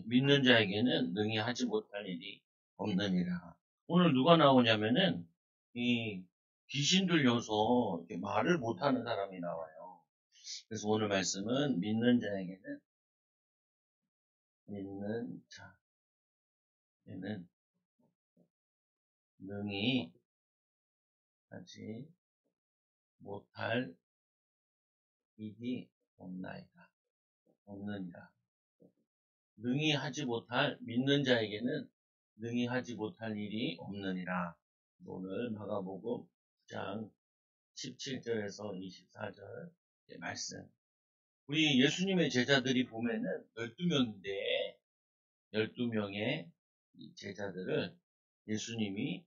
믿는 자에게는 능히 하지 못할 일이 없느니라. 오늘 누가 나오냐면은 이 귀신 들려서 이렇게 말을 못하는 사람이 나와요. 그래서 오늘 말씀은 믿는 자에게는 능히 하지 못할 일이 없느니라. 능히 하지 못할, 믿는 자에게는 능히 하지 못할 일이 없느니라. 오늘 마가복음 9장 17절에서 24절 말씀. 우리 예수님의 제자들이 보면은 12명인데 12명의 제자들을 예수님이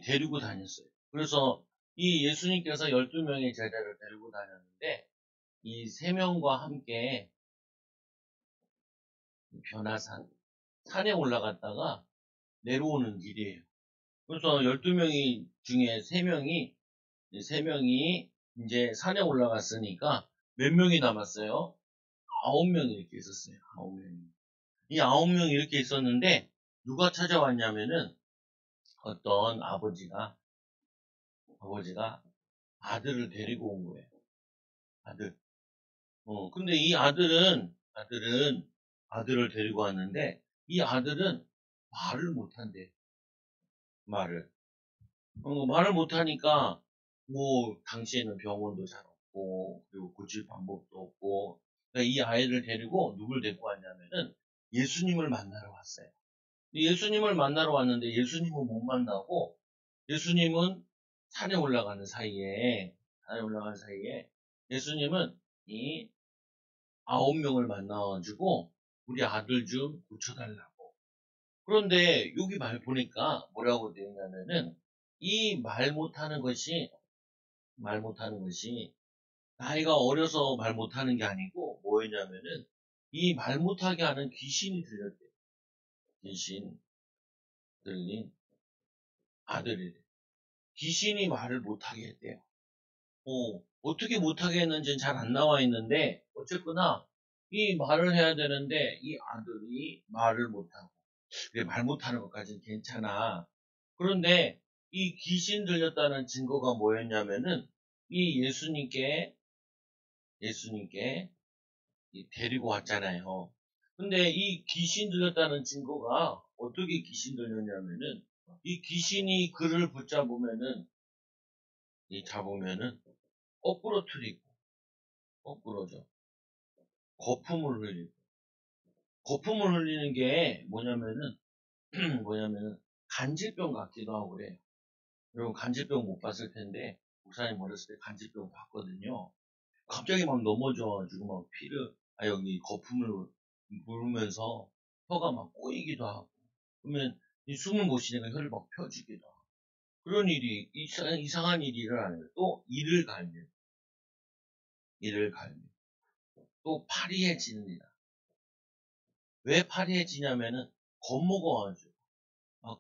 데리고 다녔어요. 그래서 이 예수님께서 12명의 제자를 데리고 다녔는데 이 3명과 함께 변화산 산에 올라갔다가 내려오는 길이에요. 그래서 12명이 중에 3명이 이제 산에 올라갔으니까 몇 명이 남았어요? 9명이 이렇게 있었어요. 9명이. 이 9명이 이렇게 있었는데 누가 찾아왔냐면은 어떤 아버지가 아들을 데리고 온 거예요. 아들. 근데 이 아들을 데리고 왔는데 이 아들은 말을 못한대. 말을. 말을 못하니까 뭐 당시에는 병원도 잘 없고 그리고 고칠 방법도 없고 그러니까 이 아이를 데리고 누굴 데리고 왔냐면은 예수님을 만나러 왔어요. 예수님을 만나러 왔는데 예수님은 못 만나고 예수님은 산에 올라가는 사이에 예수님은 이 9명을 만나가지고 우리 아들 좀 고쳐달라고. 그런데 여기 말 보니까 뭐라고 되어 있냐면은 이 말 못하는 것이 나이가 어려서 말 못하는 게 아니고 뭐였냐면은 이 말 못하게 하는 귀신이 들렸대요. 귀신 들린 아들이래. 귀신이 말을 못하게 했대요. 어떻게 못하게 했는지는 잘 안 나와 있는데 어쨌거나 이 말을 해야 되는데 이 아들이 말을 못하고 말 못하는 것까지는 괜찮아. 그런데 이 귀신 들렸다는 증거가 뭐였냐면은 이 예수님께 데리고 왔잖아요. 근데 이 귀신 들렸다는 증거가 어떻게 귀신 들렸냐면은 이 귀신이 그를 잡으면은 거꾸로져. 거품을 흘리고. 거품을 흘리는 게 뭐냐면은 간질병 같기도 하고 그래요. 여러분 간질병 못 봤을 텐데 목사님 어렸을 때 간질병 봤거든요. 갑자기 막 넘어져가지고 막 여기 거품을 부으면서 혀가 막 꼬이기도 하고 그러면 이 숨을 못 쉬니까 혀를 막 펴주기도 하고 그런 일이 이상한 일이 일어나는 거예요. 또 이를 갈면 또 파리해집니다. 왜 파리해지냐면은 겁먹어가지고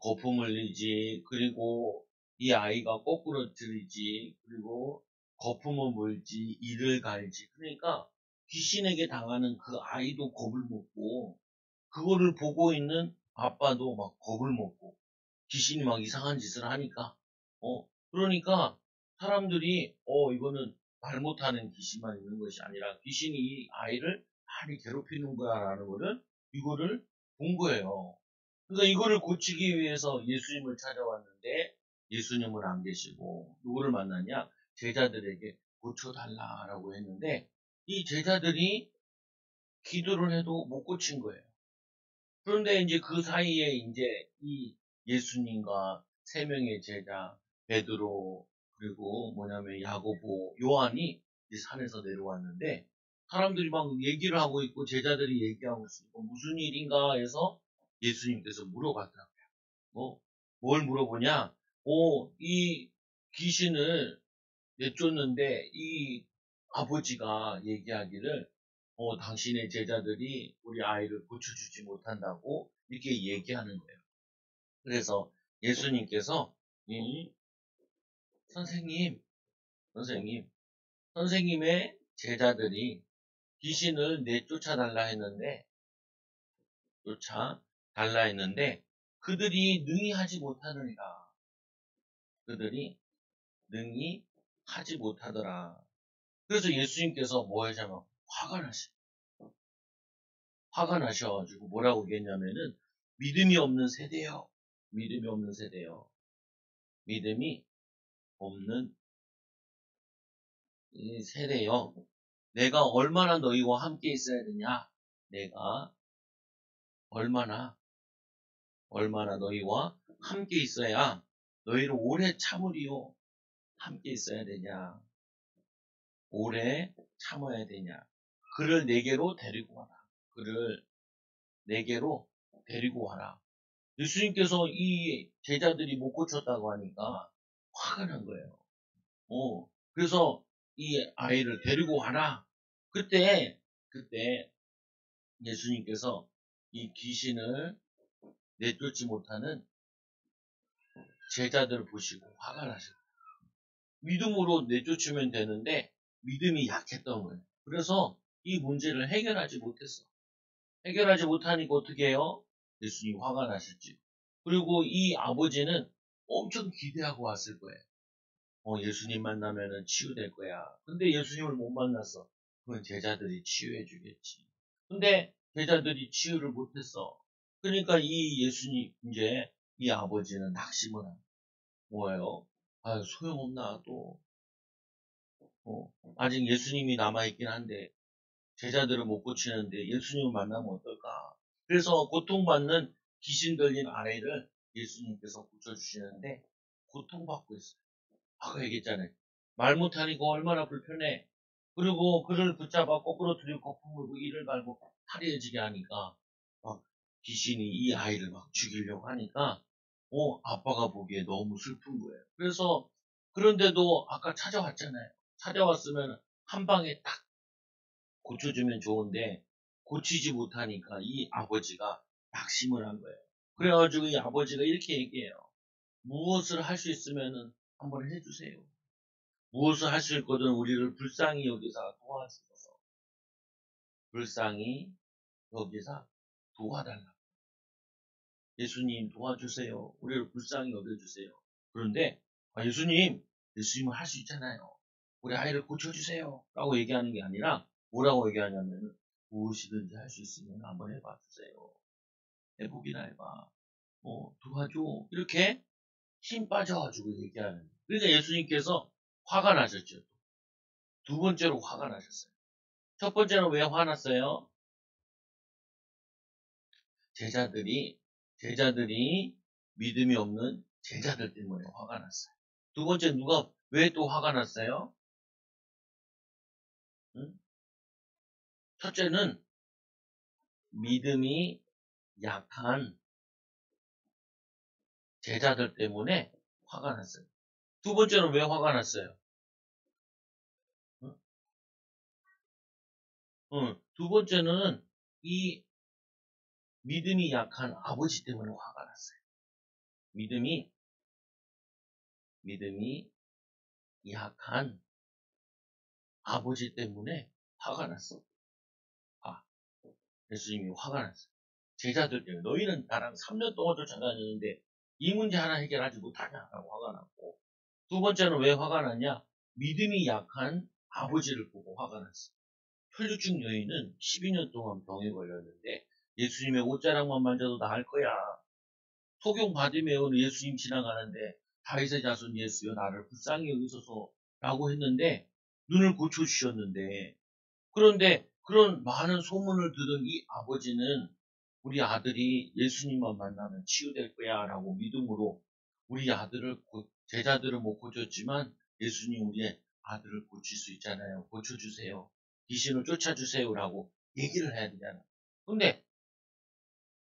거품을 흘리지 그리고 이 아이가 거꾸로 들이지 그리고 거품을 물지 이를 갈지 그러니까 귀신에게 당하는 그 아이도 겁을 먹고 그거를 보고 있는 아빠도 막 겁을 먹고 귀신이 막 이상한 짓을 하니까 그러니까 사람들이 이거는 말 못하는 귀신만 있는 것이 아니라 귀신이 이 아이를 많이 괴롭히는 거야라는 거를 이거를 본 거예요. 그러니까 이거를 고치기 위해서 예수님을 찾아왔는데 예수님은 안 계시고 누구를 만나냐? 제자들에게 고쳐달라라고 했는데 이 제자들이 기도를 해도 못 고친 거예요. 그런데 이제 그 사이에 이제 이 예수님과 3명의 제자 베드로 그리고 야고보 요한이 이제 산에서 내려왔는데 사람들이 막 얘기를 하고 있고 제자들이 얘기하고 있으니까 무슨 일인가 해서 예수님께서 물어봤더라고요. 뭘 물어보냐? 이 귀신을 내쫓는데 이 아버지가 얘기하기를 당신의 제자들이 우리 아이를 고쳐주지 못한다고 이렇게 얘기하는 거예요. 그래서 예수님께서 선생님의 제자들이 귀신을 내쫓아달라 했는데 쫓아 달라 했는데 그들이 능히 하지 못하느니라. 그들이 능히 하지 못하더라. 그래서 예수님께서 뭐 하냐면 화가 나셔가지고 뭐라고 얘기했냐면은 믿음이 없는 세대요. 믿음이 없는 세대요. 믿음이 없는 이 세대요. 내가 얼마나 너희와 함께 있어야 되냐? 내가 얼마나 너희와 함께 있어야 너희를 오래 참으리요. 함께 있어야 되냐? 오래 참아야 되냐? 그를 내게로 데리고 와라. 그를 내게로 데리고 와라. 예수님께서 이 제자들이 못 고쳤다고 하니까 화가 난 거예요. 그래서 이 아이를 데리고 와라. 그때 예수님께서 이 귀신을 내쫓지 못하는 제자들을 보시고 화가 나셨어요. 믿음으로 내쫓으면 되는데 믿음이 약했던 거예요. 그래서 이 문제를 해결하지 못했어. 해결하지 못하니까 어떻게 해요? 예수님 화가 나셨지. 그리고 이 아버지는 엄청 기대하고 왔을 거예요. 예수님 만나면은 치유될 거야. 근데 예수님을 못 만났어. 그건 제자들이 치유해 주겠지. 근데 제자들이 치유를 못했어. 그러니까 이 예수님, 이제 이 아버지는 낙심을 한 뭐예요? 아, 소용없나, 또. 아직 예수님이 남아있긴 한데, 제자들을 못 고치는데 예수님을 만나면 어떨까? 그래서 고통받는 귀신 들린 아이를 예수님께서 고쳐주시는데, 고통받고 있어요. 아까 얘기했잖아요. 말 못하니까 얼마나 불편해. 그리고 그를 붙잡아 거꾸로 들이고 거품 물고 이를 갈고 탈의해지게 하니까 막 귀신이 이 아이를 막 죽이려고 하니까 아빠가 보기에 너무 슬픈 거예요. 그래서 그런데도 아까 찾아왔잖아요. 찾아왔으면 한 방에 딱 고쳐주면 좋은데 고치지 못하니까 이 아버지가 낙심을 한 거예요. 그래가지고 이 아버지가 이렇게 얘기해요. 무엇을 할 수 있으면 한번 해주세요. 무엇을 할 수 있거든 우리를 불쌍히 여기사 도와주셔서 불쌍히 여기사 도와달라. 예수님 도와주세요. 우리를 불쌍히 여겨주세요. 그런데 예수님은 할 수 있잖아요. 우리 아이를 고쳐주세요. 라고 얘기하는 게 아니라 뭐라고 얘기하냐면 무엇이든지 할 수 있으면 한번 해봐 주세요. 해보기나 해봐. 도와줘. 이렇게 힘 빠져가지고 얘기하는 거예요. 그러니까 예수님께서 화가 나셨죠. 두 번째로 화가 나셨어요. 첫 번째는 왜 화났어요? 제자들이 믿음이 없는 제자들 때문에 화가 났어요. 두 번째 왜 또 화가 났어요? 응? 첫째는 믿음이 약한 제자들 때문에 화가 났어요. 두 번째는 왜 화가 났어요? 응? 두 번째는 이 믿음이 약한 아버지 때문에 화가 났어요. 믿음이 약한 아버지 때문에 화가 났어. 예수님이 화가 났어요. 제자들 때문에 너희는 나랑 3년 동안 쫓아다녔는데 이 문제 하나 해결하지 못하냐라고 화가 났고, 두 번째는 왜 화가 났냐? 믿음이 약한 아버지를 보고 화가 났어요. 혈류증 여인은 12년 동안 병에 걸렸는데 예수님의 옷자락만 만져도 나을 거야. 소경 바디메오는 예수님 지나가는데 다윗의 자손 예수여 나를 불쌍히 여기소서라고 했는데 눈을 고쳐주셨는데, 그런데 그런 많은 소문을 들은 이 아버지는 우리 아들이 예수님만 만나면 치유될 거야 라고 믿음으로 우리 제자들을 못 고쳤지만 예수님 우리의 아들을 고칠 수 있잖아요. 고쳐주세요. 귀신을 쫓아주세요 라고 얘기를 해야 되잖아. 근데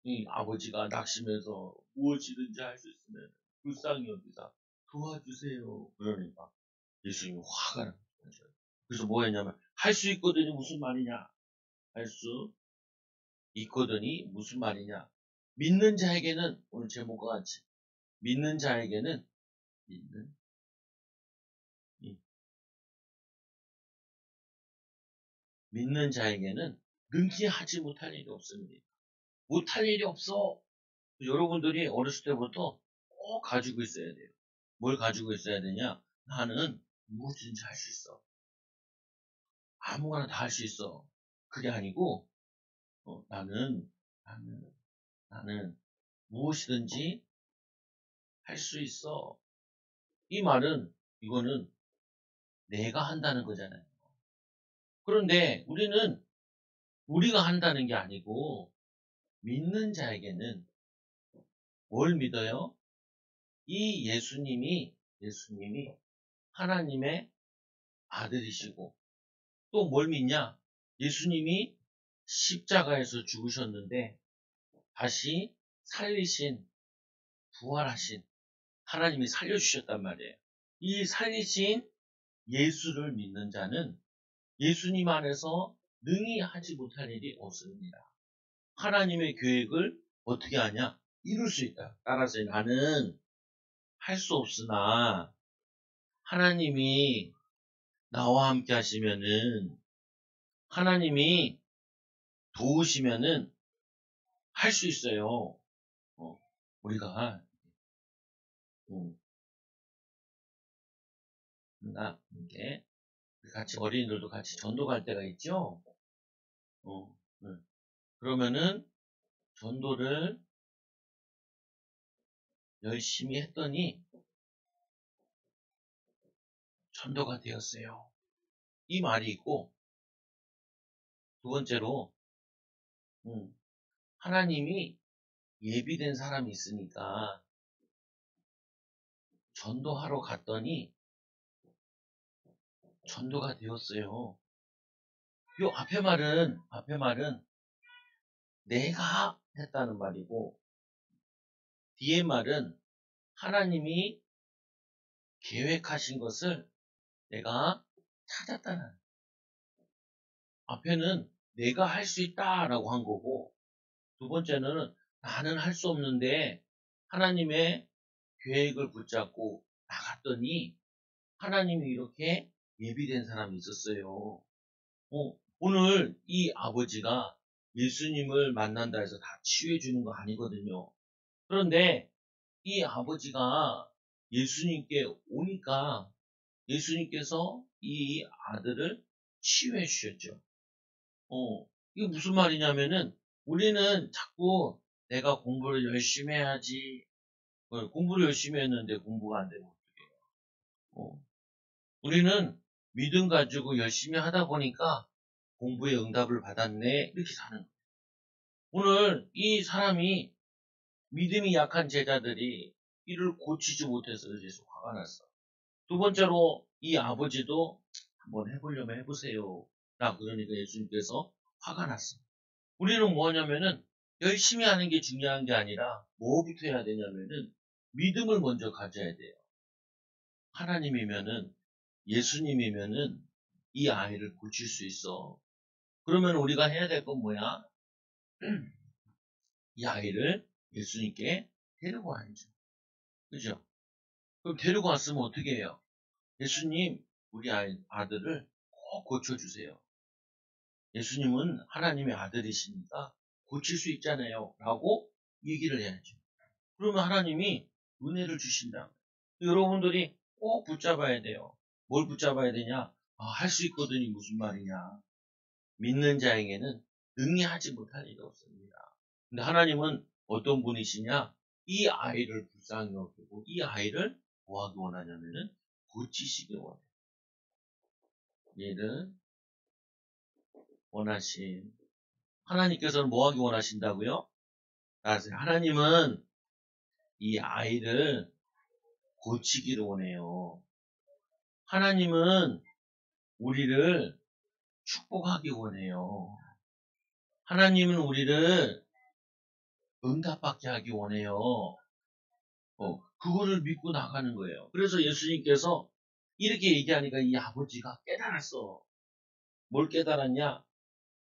이 아버지가 낙심해서 무엇이든지 할 수 있으면 불쌍히 여기사 도와주세요. 그러니까 예수님이 화가 난 거죠. 그래서 뭐 했냐면 할 수 있거든요. 무슨 말이냐? 할 수 있거든이 무슨 말이냐? 믿는 자에게는 오늘 제목과 같이 믿는 자에게는 믿는 믿는 자에게는 능히 하지 못할 일이 없습니다. 못할 일이 없어. 여러분들이 어렸을 때부터 꼭 가지고 있어야 돼요. 뭘 가지고 있어야 되냐? 나는 무엇이든지 할 수 있어. 아무거나 다 할 수 있어. 그게 아니고, 나는 무엇이든지 할 수 있어. 이 말은, 이거는 내가 한다는 거잖아요. 그런데 우리가 한다는 게 아니고, 믿는 자에게는 뭘 믿어요? 이 예수님이 하나님의 아들이시고, 또 뭘 믿냐? 예수님이 십자가에서 죽으셨는데, 다시 살리신, 부활하신, 하나님이 살려주셨단 말이에요. 이 살리신 예수를 믿는 자는 예수님 안에서 능히 하지 못할 일이 없습니다. 하나님의 계획을 어떻게 하냐? 이룰 수 있다. 따라서 나는 할 수 없으나 하나님이 나와 함께 하시면은, 하나님이 도우시면은 할 수 있어요. 우리가 이게 같이 어린이들도 같이 전도 갈 때가 있죠. 네. 그러면은 전도를 열심히 했더니 전도가 되었어요. 이 말이 있고, 두 번째로 하나님이 예비된 사람이 있으니까 전도하러 갔더니 전도가 되었어요. 요 앞에 말은 내가 했다는 말이고, 뒤에 말은 하나님이 계획하신 것을 내가 찾았다는. 앞에는 내가 할 수 있다라고 한 거고, 두 번째는 나는 할 수 없는데 하나님의 계획을 붙잡고 나갔더니 하나님이 이렇게 예비된 사람이 있었어요. 오늘 이 아버지가 예수님을 만난다 해서 다 치유해 주는 거 아니거든요. 그런데 이 아버지가 예수님께 오니까 예수님께서 이 아들을 치유해 주셨죠. 이게 무슨 말이냐면은 우리는 자꾸 내가 공부를 열심히 해야지. 공부를 열심히 했는데 공부가 안 되면 어떡해요. 우리는 믿음 가지고 열심히 하다 보니까 공부의 응답을 받았네. 이렇게 사는 거예요. 오늘 이 사람이 믿음이 약한 제자들이 이를 고치지 못해서 계속 화가 났어. 두 번째로 이 아버지도 한번 해보려면 해보세요. 나 그러니까 예수님께서 화가 났어. 우리는 뭐 하냐면은 열심히 하는 게 중요한 게 아니라 뭐부터 해야 되냐면은 믿음을 먼저 가져야 돼요. 하나님이면은 예수님이면은 이 아이를 고칠 수 있어. 그러면 우리가 해야 될 건 뭐야? 이 아이를 예수님께 데리고 와야죠. 그죠? 그럼 데리고 왔으면 어떻게 해요? 예수님, 우리 아들을 꼭 고쳐주세요. 예수님은 하나님의 아들이시니까 고칠 수 있잖아요. 라고 얘기를 해야죠. 그러면 하나님이 은혜를 주신다. 여러분들이 꼭 붙잡아야 돼요. 뭘 붙잡아야 되냐? 할 수 있거든요. 무슨 말이냐? 믿는 자에게는 능히 하지 못할 일이 없습니다. 근데 하나님은 어떤 분이시냐? 이 아이를 불쌍히 여기고 이 아이를 뭐 하기 원하냐면은 고치시기 원해요. 얘를 원하신 하나님께서는 뭐 하기 원하신다고요? 따라서 하나님은 이 아이를 고치기를 원해요. 하나님은 우리를 축복하기 원해요. 하나님은 우리를 응답받게 하기 원해요. 그거를 믿고 나가는 거예요. 그래서 예수님께서 이렇게 얘기하니까 이 아버지가 깨달았어. 뭘 깨달았냐?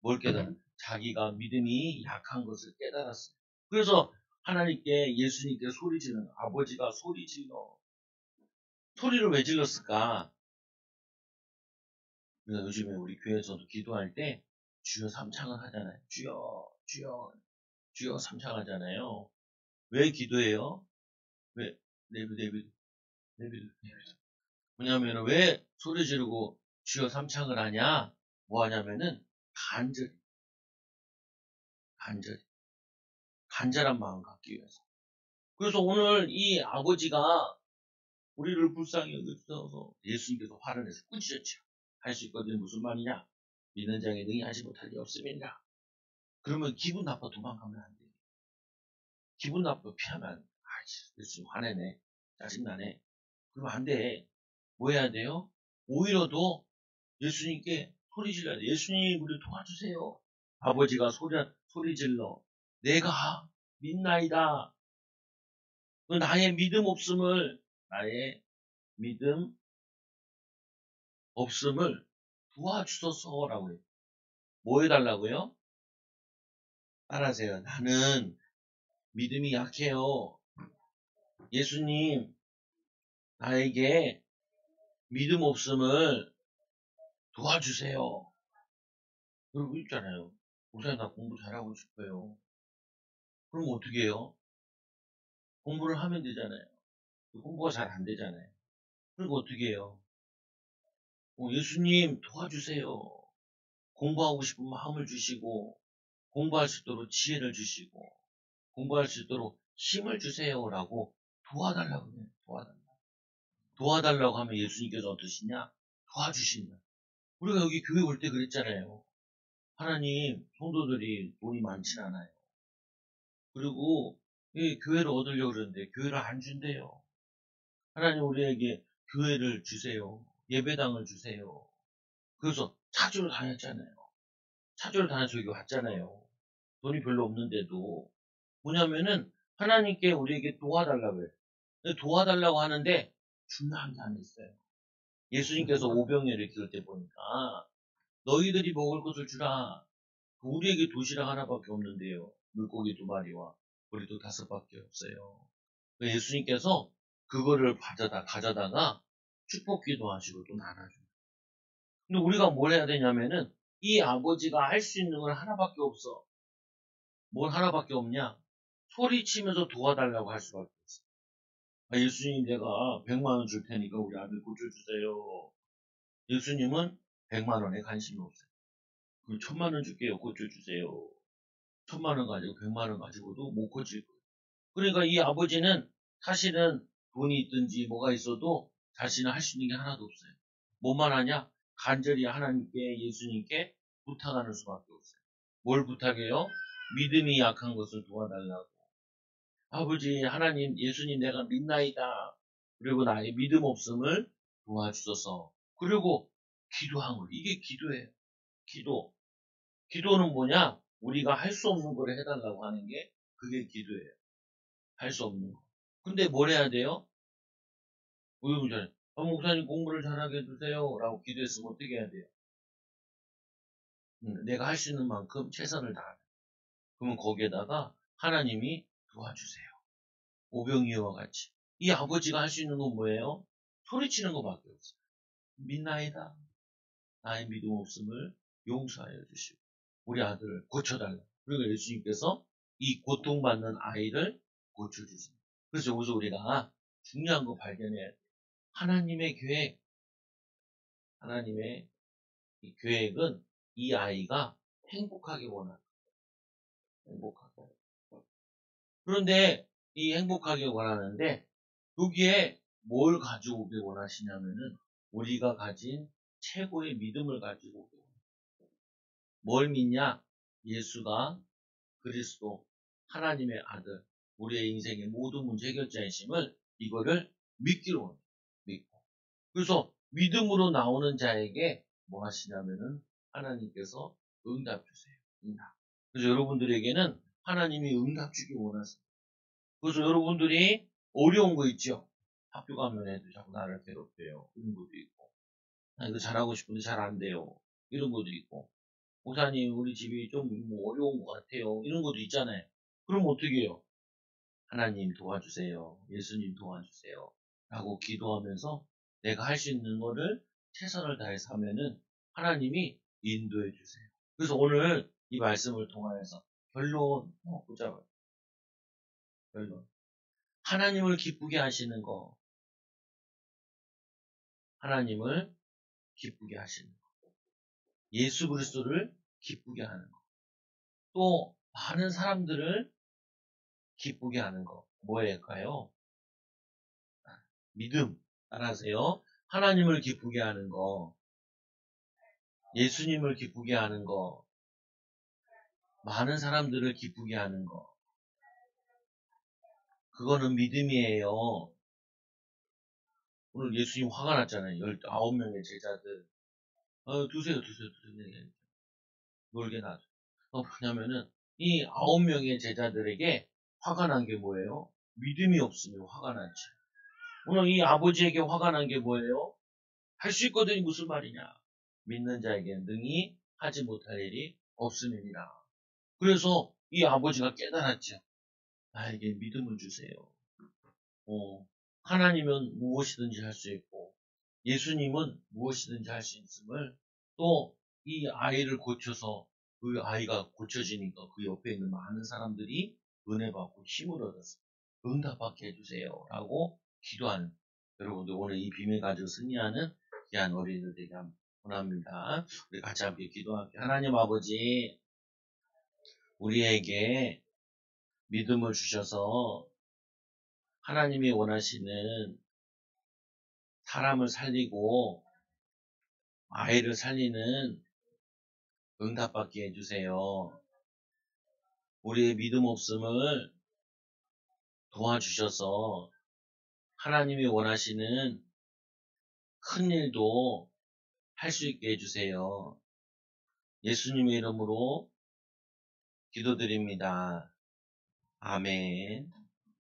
뭘 깨달았냐? 자기가 믿음이 약한 것을 깨달았어요. 그래서 하나님께 예수님께 소리 지르는 아버지가 소리 질러. 소리를 왜 질렀을까? 그래서 요즘에 우리 교회에서도 기도할 때 주여 삼창을 하잖아요. 주여, 주여. 주여 삼창하잖아요. 왜 기도해요? 왜? 내비두. 뭐냐면 왜 소리 지르고 주여 삼창을 하냐? 뭐 하냐면은 간절히 간절한 마음 갖기 위해서. 그래서 오늘 이 아버지가 우리를 불쌍히 여겨주셔서 예수님께서 화를 내서 꾸짖었죠. 할 수 있거든. 무슨 말이냐? 믿는 자에게 능히 하지 못할 리 없습니다. 그러면 기분 나빠 도망가면 안 돼. 기분 나빠 피하면 예수님 화내네. 짜증나네. 그러면 안 돼. 뭐 해야 돼요? 오히려 더 예수님께 소리 질러야 돼. 예수님 우리 도와주세요. 아버지가 소리 질러. 내가 믿나이다. 나의 믿음 없음을 도와주소서라고 해요. 뭐 해달라고요? 따라하세요. 나는 믿음이 약해요. 예수님, 나에게 믿음 없음을 도와주세요. 그러고 있잖아요. 목사님, 나 공부 잘하고 싶어요. 그럼 어떻게 해요? 공부를 하면 되잖아요. 공부가 잘 안 되잖아요. 그리고 어떻게 해요? 예수님, 도와주세요. 공부하고 싶은 마음을 주시고, 공부할 수 있도록 지혜를 주시고, 공부할 수 있도록 힘을 주세요라고 도와달라고 해요. 도와달라고 하면 예수님께서 어떠시냐? 도와주신다. 우리가 여기 교회 올 때 그랬잖아요. 하나님, 성도들이 돈이 많진 않아요. 그리고 교회를 얻으려고 그러는데 교회를 안 준대요. 하나님 우리에게 교회를 주세요. 예배당을 주세요. 그래서 찾으러 다녔잖아요. 찾으러 다녀서 여기 왔잖아요. 돈이 별로 없는데도. 뭐냐면은 하나님께 우리에게 도와달라고 해요. 도와달라고 하는데 중요한 게 하나 있어요. 예수님께서 오병이어를 기를 때 보니까 너희들이 먹을 것을 주라. 우리에게 도시락 하나밖에 없는데요. 물고기 2마리와 우리도 5밖에 없어요. 예수님께서 그거를 가져다가 축복 기도하시고 또 나눠줘요. 근데 우리가 뭘 해야 되냐면은 이 아버지가 할 수 있는 건 하나밖에 없어. 뭘 하나밖에 없냐? 소리치면서 도와달라고 할 수밖에 없어. 예수님 내가 100만 원 줄 테니까 우리 아들 고쳐주세요. 예수님은 100만 원에 관심이 없어요. 그럼 1000만 원 줄게요. 고쳐주세요. 1000만 원 가지고 100만 원 가지고도 못 고칠 거예요. 그러니까 이 아버지는 사실은 돈이 있든지 뭐가 있어도 자신은 할 수 있는 게 하나도 없어요. 뭐만 하냐? 간절히 하나님께 예수님께 부탁하는 수밖에 없어요. 뭘 부탁해요? 믿음이 약한 것을 도와달라고. 아버지 하나님 예수님 내가 믿나이다. 그리고 나의 믿음 없음을 도와주소서. 그리고 기도한 거. 이게 기도예요. 기도. 기도는 뭐냐? 우리가 할 수 없는 걸 해달라고 하는 게 그게 기도예요. 할 수 없는 거. 근데 뭘 해야 돼요? 목사님, 목사님 공부를 잘하게 해주세요. 라고 기도했으면 어떻게 해야 돼요? 내가 할 수 있는 만큼 최선을 다하는. 그러면 거기에다가 하나님이 도와주세요. 오병이어와 같이. 이 아버지가 할 수 있는 건 뭐예요? 소리치는 것밖에 없어요. 믿나이다. 나의 믿음 없음을 용서하여 주시고 우리 아들을 고쳐달라. 그리고 예수님께서 이 고통받는 아이를 고쳐주십니다. 그래서 여기서 우리가 중요한 거 발견해야 돼요. 하나님의 이 계획은 이 아이가 행복하게 원합니다. 행복하게. 그런데 이 행복하게 원하는데 여기에 뭘 가지고 오길 원하시냐면은 우리가 가진 최고의 믿음을 가지고 오길 원합니다. 뭘 믿냐? 예수가 그리스도 하나님의 아들 우리의 인생의 모든 문제 해결자이심을 이거를 믿기로 합니다. 믿고. 그래서 믿음으로 나오는 자에게 뭐 하시냐면은 하나님께서 응답 주세요. 응답. 그래서 여러분들에게는 하나님이 응답 주기 원하십니다. 그래서 여러분들이 어려운 거 있죠? 학교 가면 애들 자꾸 나를 괴롭혀요. 이런 것도 있고. 나 이거 잘하고 싶은데 잘 안 돼요. 이런 것도 있고. 목사님, 우리 집이 좀 어려운 것 같아요. 이런 것도 있잖아요. 그럼 어떻게 해요? 하나님 도와주세요. 예수님 도와주세요. 라고 기도하면서 내가 할 수 있는 거를 최선을 다해서 하면은 하나님이 인도해 주세요. 그래서 오늘 이 말씀을 통하여서 결론, 보자. 결론. 하나님을 기쁘게 하시는 거. 하나님을 기쁘게 하시는 거. 예수 그리스도를 기쁘게 하는 거. 또 많은 사람들을 기쁘게 하는 거. 뭐일까요? 믿음. 따라하세요. 하나님을 기쁘게 하는 거. 예수님을 기쁘게 하는 거. 많은 사람들을 기쁘게 하는 거. 그거는 믿음이에요. 오늘 예수님 화가 났잖아요. 19명의 제자들. 두세요. 놀게 놔줘. 뭐냐면은, 이 9명의 제자들에게 화가 난 게 뭐예요? 믿음이 없으면 화가 났지. 오늘 이 아버지에게 화가 난 게 뭐예요? 할 수 있거든이 무슨 말이냐? 믿는 자에게는 능히 하지 못할 일이 없음이니라. 그래서 이 아버지가 깨달았죠. 나에게 믿음을 주세요. 하나님은 무엇이든지 할 수 있고 예수님은 무엇이든지 할 수 있음을 또 이 아이를 고쳐서 그 아이가 고쳐지니까 그 옆에 있는 많은 사람들이 은혜 받고 힘을 얻어서 응답받게 해주세요 라고 기도하는 여러분들 오늘 이 비밀 가지고 승리하는 귀한 어린이들 되게 원합니다. 우리 같이 함께 기도할게요. 하나님 아버지 우리에게 믿음을 주셔서 하나님이 원하시는 사람을 살리고 아이를 살리는 응답받게 해주세요. 우리의 믿음 없음을 도와주셔서 하나님이 원하시는 큰 일도 할 수 있게 해주세요. 예수님의 이름으로 기도드립니다. 아멘.